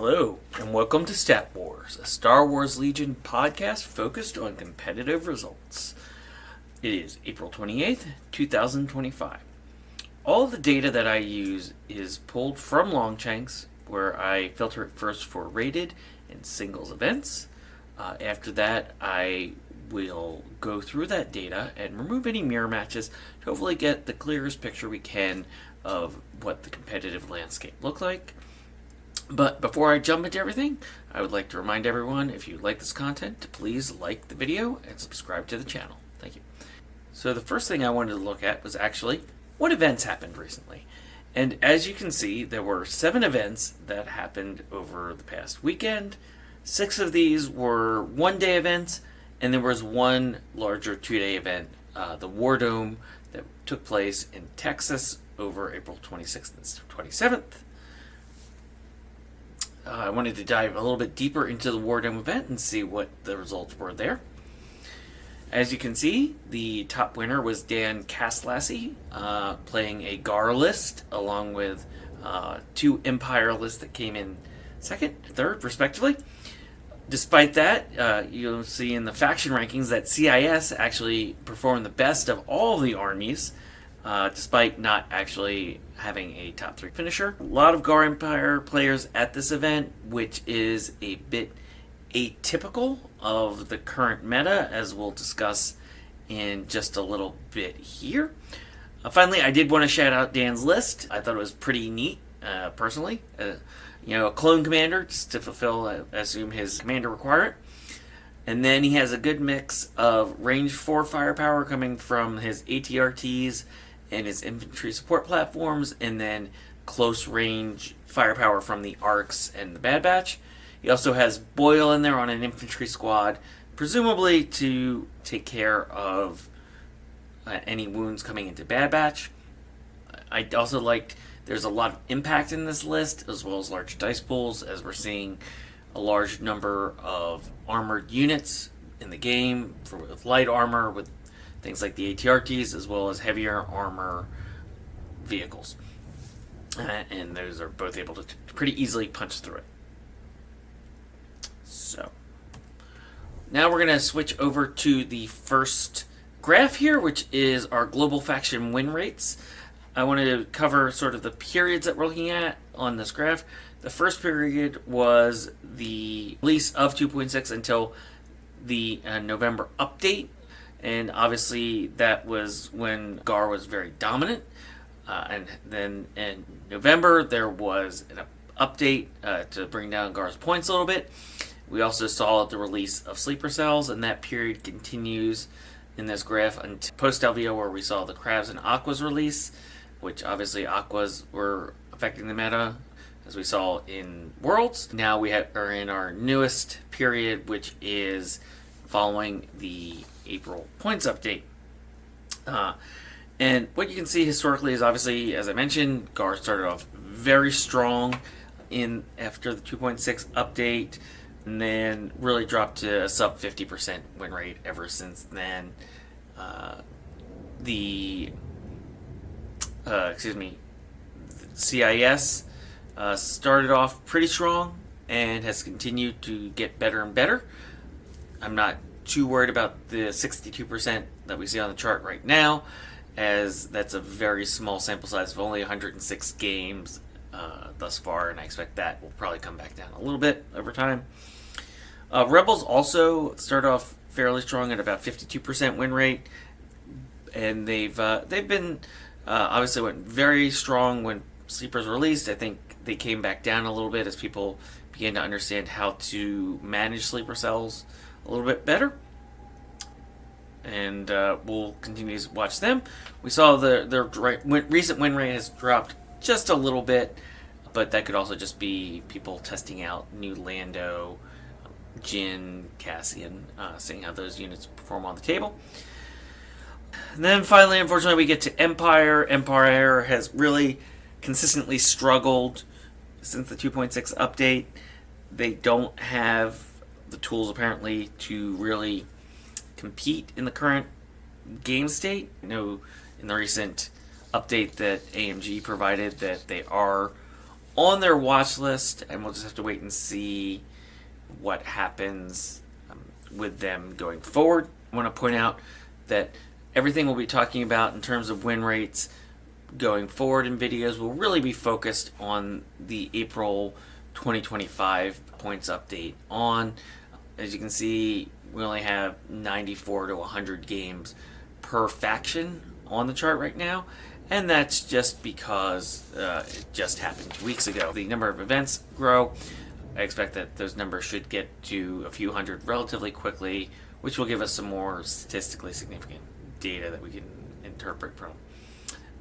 Hello, and welcome to Stat Wars, a Star Wars Legion podcast focused on competitive results. It is April 28th, 2025. All of the data that I use is pulled from Longchanks, where I filter it first for rated and singles events. After that, I will go through that data and remove any mirror matches to hopefully get the clearest picture we can of what the competitive landscape looks like. But before I jump into everything, I would like to remind everyone, if you like this content, to please like the video and subscribe to the channel. Thank you. So the first thing I wanted to look at was actually what events happened recently. And as you can see, there were 7 events that happened over the past weekend. 6 of these were one-day events, and there was one larger 2-day event, the War Dome, that took place in Texas over April 26th and 27th. I wanted to dive a little bit deeper into the War Dome event and see what the results were there. As you can see, the top winner was Dan Castlassie, playing a Gar list, along with 2 Empire lists that came in second, third, respectively. Despite that, you'll see in the faction rankings that CIS actually performed the best of all the armies, despite not actually having a top 3 finisher. A lot of Gar Empire players at this event, which is a bit atypical of the current meta, as we'll discuss in just a little bit here. Finally, I did want to shout out Dan's list. I thought it was pretty neat, personally. A clone commander, just to fulfill, I assume, his commander requirement. And then he has a good mix of range 4 firepower coming from his ATRTs and his infantry support platforms, and then close range firepower from the ARCs and the Bad Batch. He also has Boyle in there on an infantry squad, presumably to take care of any wounds coming into Bad Batch. I also liked there's a lot of impact in this list, as well as large dice pools, as we're seeing a large number of armored units in the game, with light armor, with things like the ATRTs, as well as heavier armor vehicles. And those are both able to pretty easily punch through it. So, now we're going to switch over to the first graph here, which is our global faction win rates. I wanted to cover sort of the periods that we're looking at on this graph. The first period was the release of 2.6 until the November update. And obviously that was when Gar was very dominant. And then in November there was an update to bring down Gar's points a little bit. We also saw the release of Sleeper Cells, and that period continues in this graph until post-LVO, where we saw the Crabs and Aquas release, which obviously Aquas were affecting the meta, as we saw in Worlds. Now we are in our newest period, which is following the April points update. And what you can see historically is, obviously, as I mentioned, Gar started off very strong after the 2.6 update, and then really dropped to a sub 50% win rate ever since then. The CIS started off pretty strong and has continued to get better and better. I'm not too worried about the 62% that we see on the chart right now, as that's a very small sample size of only 106 games thus far, and I expect that will probably come back down a little bit over time. Rebels also started off fairly strong at about 52% win rate, and they've been obviously went very strong when Sleepers released. I think they came back down a little bit as people began to understand how to manage Sleeper Cells a little bit better, and we'll continue to watch them. We saw their recent win rate has dropped just a little bit, but that could also just be people testing out new Lando, Jyn, Cassian, seeing how those units perform on the table. And then finally, unfortunately, we get to Empire. Empire has really consistently struggled since the 2.6 update. They don't have the tools, apparently, to really compete in the current game state. I know in the recent update that AMG provided that they are on their watch list, and we'll just have to wait and see what happens with them going forward. I want to point out that everything we'll be talking about in terms of win rates going forward in videos will really be focused on the April 2025 points update on. As you can see, we only have 94 to 100 games per faction on the chart right now, and that's just because it just happened 2 weeks ago. The number of events grow. I expect that those numbers should get to a few hundred relatively quickly, which will give us some more statistically significant data that we can interpret from.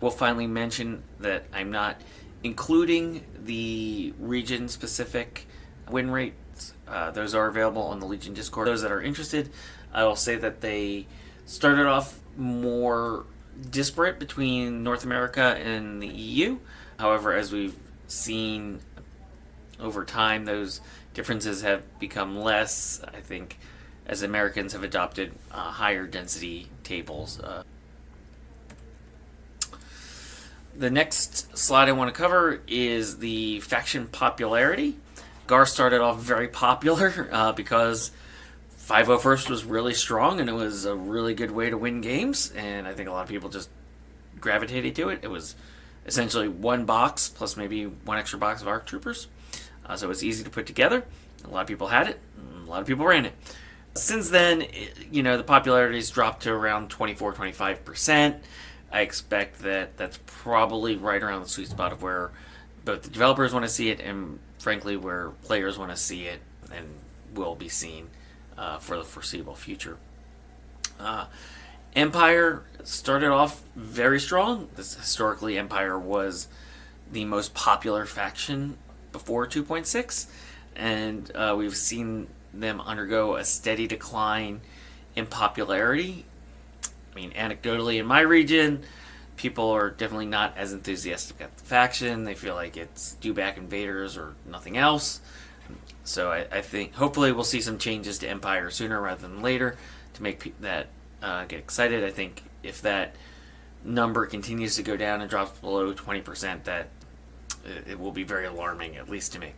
We'll finally mention that I'm not including the region-specific win rates. Those are available on the Legion Discord. Those that are interested, I will say that they started off more disparate between North America and the EU. However, as we've seen over time, those differences have become less, I think, as Americans have adopted higher density tables. The next slide I want to cover is the faction popularity. GAR started off very popular because 501st was really strong and it was a really good way to win games, and I think a lot of people just gravitated to it. It was essentially one box plus maybe one extra box of ARC Troopers, so it was easy to put together. A lot of people had it, and a lot of people ran it. Since then, the popularity's dropped to around 24-25%. I expect that that's probably right around the sweet spot of where both the developers want to see it and, frankly, where players want to see it and will be seen for the foreseeable future. Empire started off very strong. Historically, Empire was the most popular faction before 2.6, and we've seen them undergo a steady decline in popularity. I mean, anecdotally, in my region, people are definitely not as enthusiastic about the faction. They feel like it's dewback invaders or nothing else. So I think hopefully we'll see some changes to Empire sooner rather than later to make that get excited. I think if that number continues to go down and drops below 20%, that it will be very alarming, at least to me.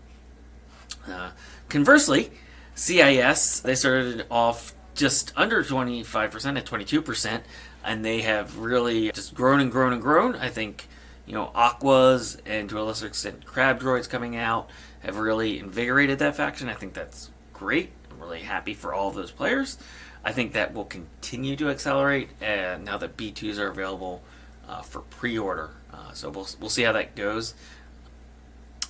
Conversely, CIS, they started off just under 25% at 22%, and they have really just grown and grown and grown. I think, Aquas and to a lesser extent Crab Droids coming out have really invigorated that faction. I think that's great. I'm really happy for all of those players. I think that will continue to accelerate now that B2s are available for pre-order. So we'll see how that goes.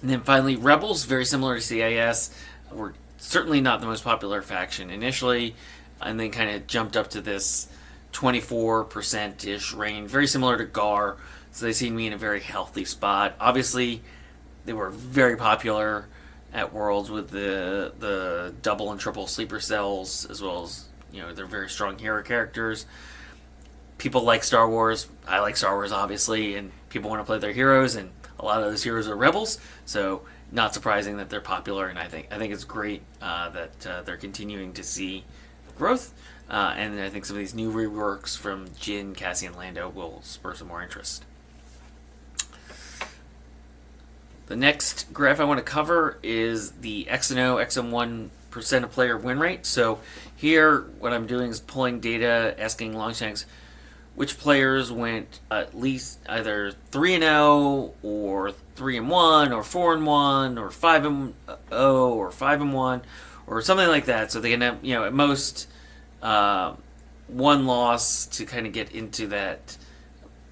And then finally, Rebels, very similar to CIS, were certainly not the most popular faction initially, and then kind of jumped up to this 24%-ish range, very similar to GAR. So they seem to be in a very healthy spot. Obviously, they were very popular at Worlds with the double and triple sleeper cells, as well as they're very strong hero characters. People like Star Wars. I like Star Wars, obviously, and people want to play their heroes, and a lot of those heroes are rebels. So not surprising that they're popular, and I think it's great that they're continuing to see growth. And I think some of these new reworks from Jyn, Cassian, Lando will spur some more interest. The next graph I want to cover is the XNO, XM1% of player win rate. So here, what I'm doing is pulling data, asking Longshanks which players went at least either 3-0 or 3-1 or 4-1 or 5-0 or 5-1 or something like that. So they can have, at most one loss to kind of get into that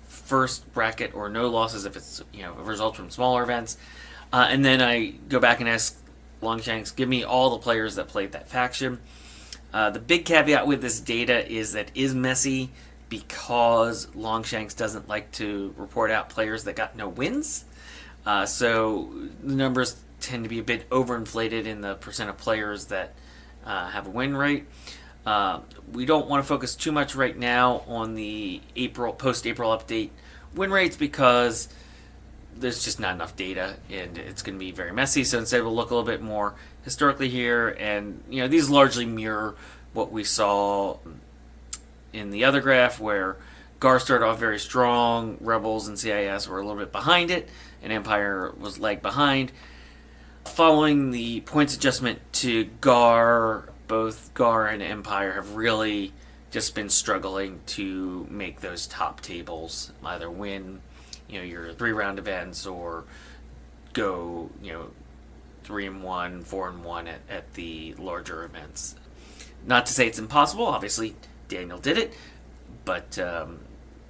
first bracket, or no losses if it's a result from smaller events. And then I go back and ask Longshanks, give me all the players that played that faction. The big caveat with this data is that it is messy, because Longshanks doesn't like to report out players that got no wins. So the numbers tend to be a bit overinflated in the percent of players that have a win rate. We don't want to focus too much right now on the post-April update win rates, because there's just not enough data and it's going to be very messy. So instead we'll look a little bit more historically here, and these largely mirror what we saw in the other graph, where Gar started off very strong. Rebels and CIS were a little bit behind it, and Empire was lag behind. Following the points adjustment to Gar, both Gar and Empire have really just been struggling to make those top tables, either win, your 3-round events or go, 3-1, 4-1 at the larger events. Not to say it's impossible. Obviously, Daniel did it, but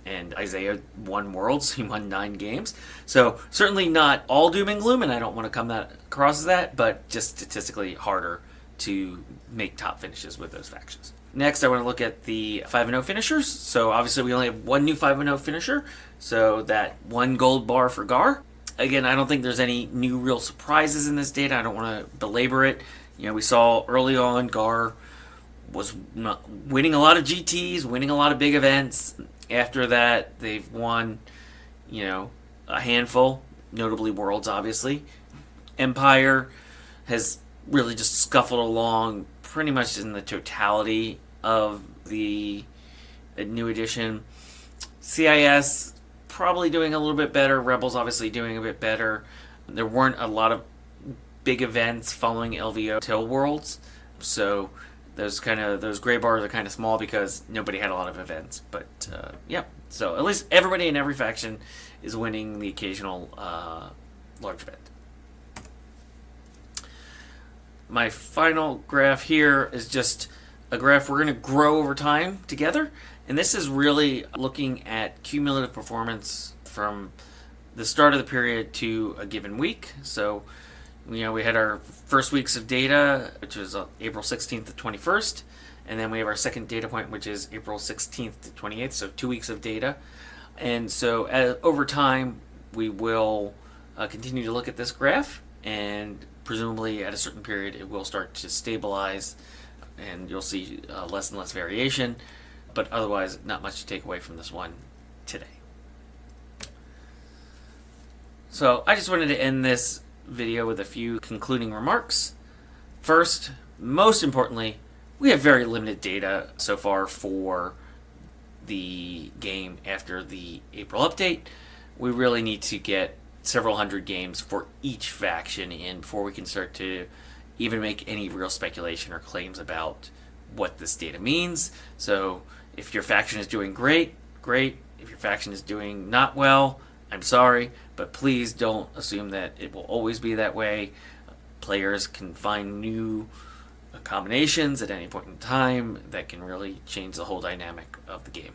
and Isaiah won Worlds. He won 9 games, so certainly not all doom and gloom. And I don't want to come across as that, but just statistically harder to make top finishes with those factions. Next, I want to look at the 5-0 finishers. So obviously, we only have one new 5-0 finisher, so that 1 gold bar for Gar. Again, I don't think there's any new real surprises in this data. I don't want to belabor it. We saw early on Gar was winning a lot of GTs, winning a lot of big events. After that, they've won, a handful, notably Worlds, obviously. Empire has really just scuffled along pretty much in the totality of the new edition. CIS probably doing a little bit better. Rebels obviously doing a bit better. There weren't a lot of big events following LVO till Worlds, so those gray bars are kind of small because nobody had a lot of events. But yeah, so at least everybody in every faction is winning the occasional large event. My final graph here is just a graph we're going to grow over time together. And this is really looking at cumulative performance from the start of the period to a given week. So, we had our first weeks of data, which was April 16th to 21st. And then we have our second data point, which is April 16th to 28th. So 2 weeks of data. And so over time, we will continue to look at this graph, and presumably at a certain period it will start to stabilize and you'll see less and less variation, but otherwise not much to take away from this one today. So I just wanted to end this video with a few concluding remarks. First, most importantly, we have very limited data so far for the game after the April update. We really need to get several hundred games for each faction in before we can start to even make any real speculation or claims about what this data means. So if your faction is doing great, great. If your faction is doing not well, I'm sorry, but please don't assume that it will always be that way. Players can find new combinations at any point in time that can really change the whole dynamic of the game.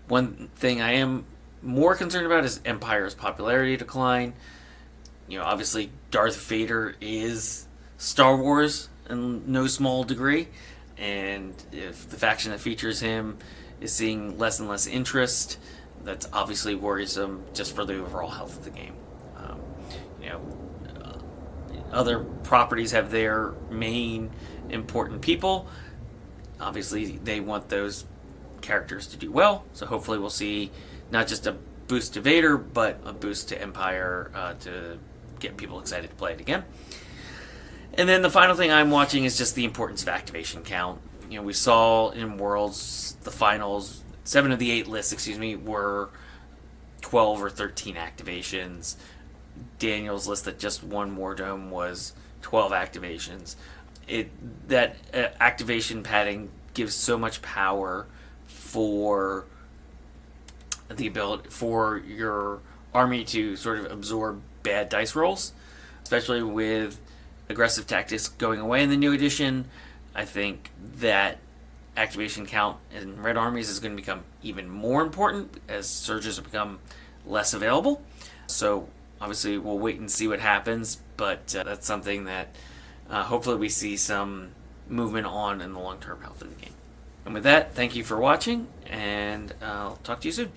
One thing I am more concerned about is Empire's popularity decline. Obviously Darth Vader is Star Wars in no small degree, and if the faction that features him is seeing less and less interest, that's obviously worrisome just for the overall health of the game. Other properties have their main important people. Obviously, they want those characters to do well, so hopefully we'll see not just a boost to Vader, but a boost to Empire to get people excited to play it again. And then the final thing I'm watching is just the importance of activation count. We saw in Worlds, the finals, 7 of the 8 lists, were 12 or 13 activations. Daniel's list that just won Wardome was 12 activations. That activation padding gives so much power for the ability for your army to sort of absorb bad dice rolls, especially with aggressive tactics going away in the new edition. I think that activation count in red armies is going to become even more important as surges have become less available. So obviously we'll wait and see what happens, but that's something that hopefully we see some movement on in the long-term health of the game. And with that, thank you for watching, and I'll talk to you soon.